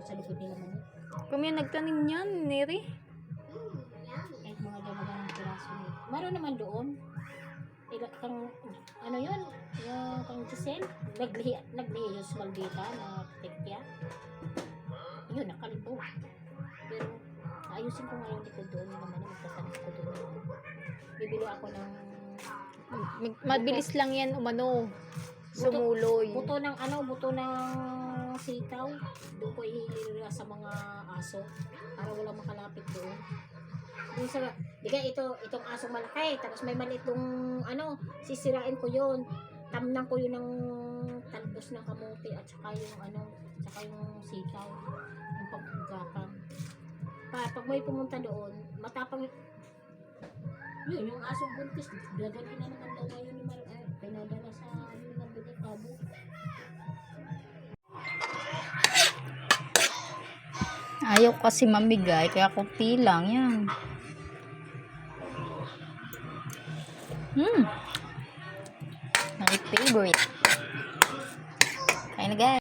sa likod nila man. Kami yung nagtanim niyan, Neri. Kahit mga dalagang piraso na. Meron naman doon. Kang, ano yun? Yung kang Giselle. Naglihi yung Maldita na tekya. Yun, nakalibo. Pero, ayusin ko ngayon likod doon. Yung naman, magtatanong ko doon. Bibili ako ng Mabilis lang yan umano. Sumuloy. buto ng sitaw. Doon ko ihilila sa mga aso para walang makalapit doon. Doon sa, di kaya itong asong malaki, tapos may maliit dong sisirain ko yun. Tamnang ko yun ng talbos ng kamote at saka yung sitaw, yung pagkakang. Pag may pumunta doon, matapang yun, yung asong buntis, dadalhin na naman daw ngayon ni pinadala sa nabili kabo. Ayaw kasi mamigay, kaya kunti lang yan. My favorite. Kaya na guys.